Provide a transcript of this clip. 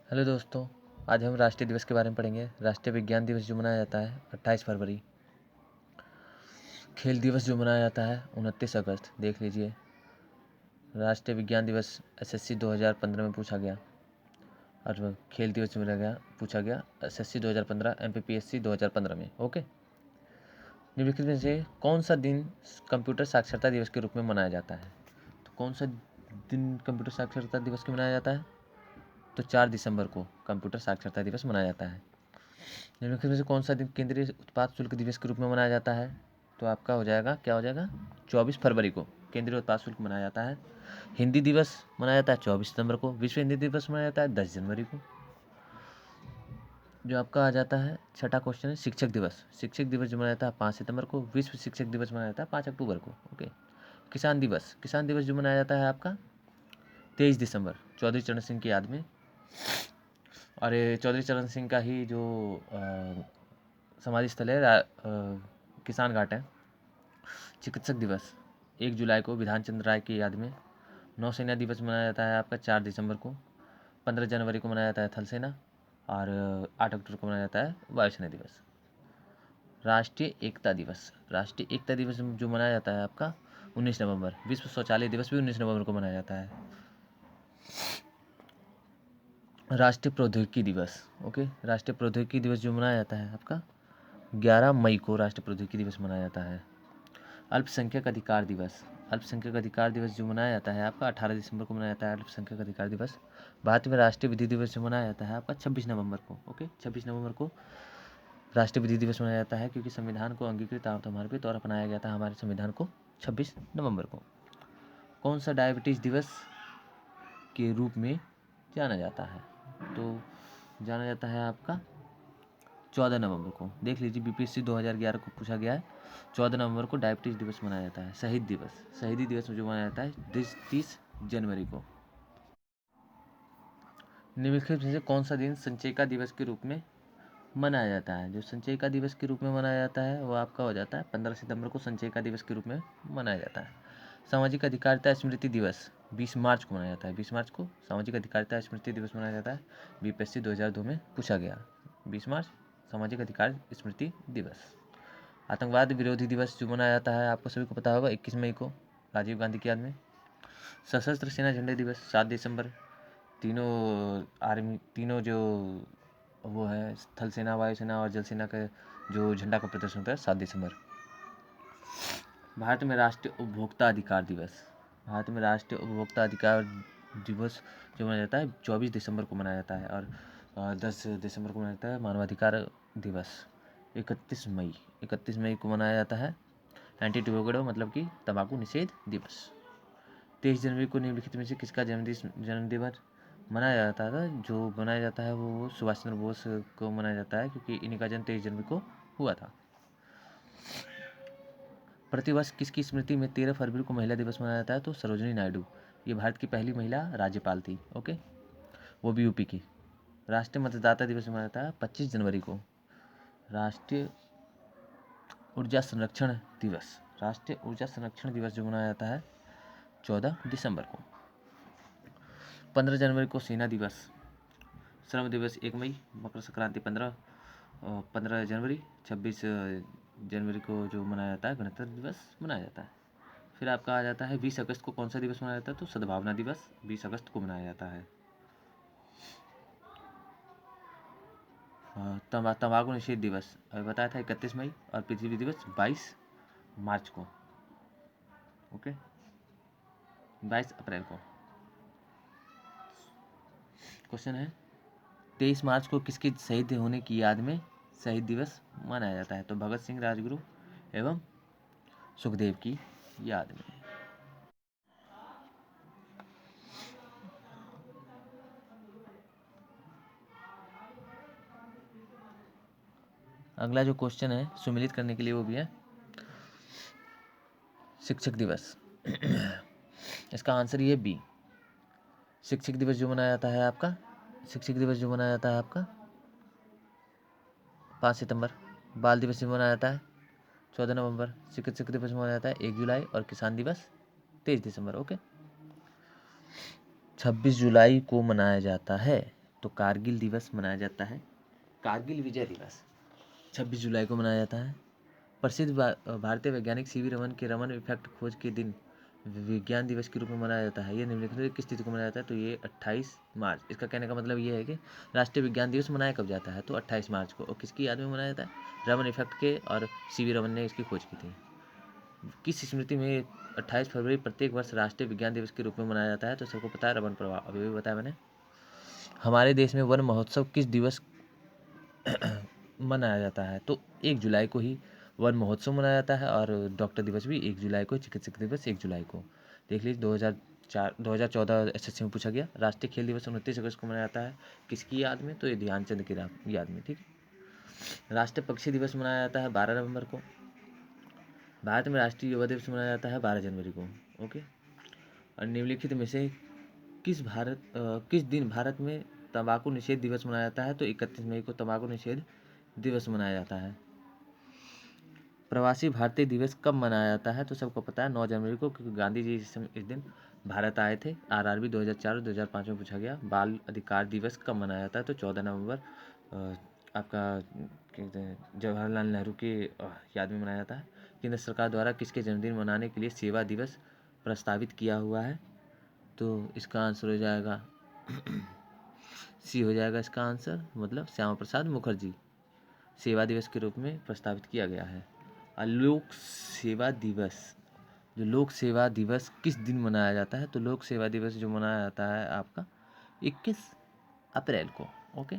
Hello दोस्तों, आज हम राष्ट्रीय दिवस के बारे में पढ़ेंगे। राष्ट्रीय विज्ञान दिवस जो मनाया जाता है 28 फरवरी। खेल दिवस जो मनाया जाता है 29 अगस्त। देख लीजिए, राष्ट्रीय विज्ञान दिवस एसएससी 2015 में पूछा गया और खेल दिवस में पूछा गया एसएससी 2015 एमपीपीएससी 2015 में। ओके, निम्नलिखित में से कौन सा दिन कंप्यूटर साक्षरता दिवस के रूप में मनाया जाता है? तो कौन सा दिन कंप्यूटर साक्षरता दिवस के मनाया जाता है? तो 4 दिसंबर को कंप्यूटर साक्षरता दिवस मनाया जाता है। निम्नलिखित में से कौन सा दिन केंद्रीय उत्पाद शुल्क दिवस के रूप में मनाया जाता है? तो आपका हो जाएगा, क्या हो जाएगा, 24 फरवरी को केंद्रीय उत्पाद शुल्क मनाया जाता है। हिंदी दिवस मनाया जाता है 24 सितंबर को। विश्व हिंदी दिवस मनाया जाता है 10 जनवरी को। जो आपका आ जाता है छठा क्वेश्चन है शिक्षक दिवस। शिक्षक दिवस जो मनाया जाता है 5 सितंबर को। विश्व शिक्षक दिवस मनाया जाता है 5 अक्टूबर को। ओके। किसान दिवस। किसान दिवस जो मनाया जाता है आपका 23 दिसंबर, चौधरी चरण सिंह की याद में। और ये चौधरी चरण सिंह का ही जो समाधि स्थल है किसान घाट है। चिकित्सक दिवस 1 जुलाई को विधान चंद्र राय की याद में। नौसेना दिवस मनाया जाता है आपका 4 दिसंबर को। 15 जनवरी को मनाया जाता है थल सेना और 8 अक्टूबर को मनाया जाता है वायुसेना दिवस। राष्ट्रीय एकता दिवस। राष्ट्रीय एकता दिवस जो मनाया जाता है आपका 19 नवंबर। विश्व शौचालय दिवस भी 19 नवंबर को मनाया जाता है। राष्ट्रीय प्रौद्योगिकी दिवस। ओके, राष्ट्रीय प्रौद्योगिकी दिवस जो मनाया जाता है आपका 11 मई को राष्ट्रीय प्रौद्योगिकी दिवस मनाया जाता है। अल्पसंख्यक अधिकार दिवस। अल्पसंख्यक अधिकार दिवस जो मनाया जाता है आपका 18 दिसंबर को मनाया जाता है अल्पसंख्यक अधिकार दिवस। भारत में राष्ट्रीय विधि दिवस जो मनाया जाता है आपका 26 नवंबर को। ओके, 26 नवंबर को राष्ट्रीय विधि दिवस मनाया जाता है क्योंकि संविधान को अंगीकृत समर्पित और अपनाया गया था हमारे संविधान को 26 नवंबर को। कौन सा डायबिटीज़ दिवस के रूप में जाना जाता है? तो जाना जाता है आपका 14 नवंबर को। देख लीजिए, बीपीएससी 2011 को पूछा गया है। 14 नवंबर को डायबिटीज़ दिवस मनाया जाता है। शहीद दिवस। शहीदी दिवस जो मनाया जाता है 30 जनवरी को। निम्नलिखित में से कौन सा दिन संचयिका दिवस के रूप में मनाया जाता है? जो संचयिका दिवस के रूप में मनाया जाता है वो आपका हो जाता है 15 सितंबर को संचयिका दिवस के रूप में मनाया जाता है। सामाजिक अधिकारिता स्मृति दिवस 20 मार्च को मनाया जाता है। 20 मार्च को सामाजिक अधिकारिता स्मृति दिवस मनाया जाता है। बीपीएससी 2002 में पूछा गया। 20 मार्च सामाजिक अधिकार स्मृति दिवस। आतंकवाद विरोधी दिवस जो मनाया जाता है आपको सभी को पता होगा 21 मई को राजीव गांधी की याद में। सशस्त्र सेना झंडा दिवस 7 दिसंबर। तीनों जो वो है थल सेना, वायुसेना और जल सेना का जो झंडा का प्रदर्शन होता है 7 दिसंबर। भारत में राष्ट्रीय उपभोक्ता अधिकार दिवस। भारत में राष्ट्रीय उपभोक्ता अधिकार दिवस जो मनाया जाता है 24 दिसंबर को मनाया जाता है और 10 दिसंबर को मनाया जाता है मानवाधिकार दिवस। 31 मई को मनाया जाता है एंटी टोबैको मतलब कि तंबाकू निषेध दिवस। 23 जनवरी को निम्नलिखित में से किसका जन्मदिवस मनाया जाता था? जो मनाया जाता है वो सुभाष चंद्र बोस को मनाया जाता है क्योंकि इन्हीं का जन्म 23 जनवरी को हुआ था। प्रतिवर्ष किसकी स्मृति में 13 फरवरी को महिला दिवस मनाया जाता है? तो सरोजिनी नायडू। ये भारत की पहली महिला राज्यपाल थी। ओके, वो भी यूपी की। राष्ट्रीय मतदाता दिवस मनाया जाता है 25 जनवरी को। राष्ट्रीय ऊर्जा संरक्षण दिवस। राष्ट्रीय ऊर्जा संरक्षण दिवस जो मनाया जाता है 14 दिसंबर को। 15 जनवरी को सेना दिवस। श्रम दिवस 1 मई। मकर संक्रांति 15 जनवरी। 26 जनवरी को जो मनाया जाता है गणतंत्र दिवस मनाया जाता है। फिर आपका आ जाता है 20 अगस्त को कौन सा दिवस मनाया जाता है? तो सद्भावना दिवस 20 अगस्त को मनाया जाता है। तंबाकू निषेध दिवस अभी बताया था 31 मई और पृथ्वी दिवस 22 मार्च को। ओके, 22 अप्रैल को। क्वेश्चन है 23 मार्च को किसके शहीद होने की याद में शहीद दिवस मनाया जाता है? तो भगत सिंह, राजगुरु एवं सुखदेव की याद में। अगला जो क्वेश्चन है सुमिलित करने के लिए वो भी है शिक्षक दिवस। इसका आंसर ये बी। शिक्षक दिवस जो मनाया जाता है आपका 5 सितंबर। बाल दिवस जो मनाया जाता है 14 नवंबर। चिकित्सक दिवस मनाया जाता है 1 जुलाई और किसान दिवस 23 दिसंबर। ओके, 26 जुलाई को मनाया जाता है। तो तो कारगिल दिवस मनाया जाता है। कारगिल विजय दिवस 26 जुलाई को मनाया जाता है। प्रसिद्ध भारतीय वैज्ञानिक सीवी रमन के रमन इफेक्ट खोज के दिन विज्ञान दिवस के रूप में मनाया जाता है। ये निम्नलिखित में किस तिथि को मनाया जाता है? तो ये 28 मार्च। इसका कहने का मतलब ये है कि राष्ट्रीय विज्ञान दिवस मनाया कब जाता है? तो 28 मार्च को। और किसकी याद में मनाया जाता है? रमन इफेक्ट के, और सीवी रमन ने इसकी खोज की थी। किस स्मृति में 28 फरवरी प्रत्येक वर्ष राष्ट्रीय विज्ञान दिवस के रूप में मनाया जाता है? तो सबको पता है, रमन प्रभाव, अभी भी बताया मैंने। हमारे देश में वन महोत्सव किस दिवस मनाया जाता है? तो 1 जुलाई को ही वन महोत्सव मनाया जाता है, और डॉक्टर दिवस भी 1 जुलाई को, चिकित्सक दिवस 1 जुलाई को। देख लीजिए 2014 एसएससी में पूछा गया। राष्ट्रीय खेल दिवस 29 अगस्त को मनाया जाता है। किसकी याद में? तो ये ध्यानचंद की याद में। ठीक है। राष्ट्रीय पक्षी दिवस मनाया जाता है 12 नवंबर को। भारत में राष्ट्रीय युवा दिवस मनाया जाता है 12 जनवरी को। ओके। और निम्नलिखित में से किस दिन भारत में तंबाकू निषेध दिवस मनाया जाता है? तो 31 मई को तंबाकू निषेध दिवस मनाया जाता है। प्रवासी भारतीय दिवस कब मनाया जाता है? तो सबको पता है 9 जनवरी को, क्योंकि गांधी जी इस दिन भारत आए थे। आरआरबी 2004 और 2005 में पूछा गया। बाल अधिकार दिवस कब मनाया जाता है? तो 14 नवंबर आपका कहते हैं जवाहरलाल नेहरू के याद में मनाया जाता है। केंद्र सरकार द्वारा किसके जन्मदिन मनाने के लिए सेवा दिवस प्रस्तावित किया हुआ है? तो इसका आंसर हो जाएगा सी हो जाएगा इसका आंसर, मतलब श्यामा प्रसाद मुखर्जी। सेवा दिवस के रूप में प्रस्तावित किया गया है। लोक सेवा दिवस, जो लोक सेवा दिवस किस दिन मनाया जाता है? तो लोक सेवा दिवस जो मनाया जाता है आपका 21 अप्रैल को। ओके।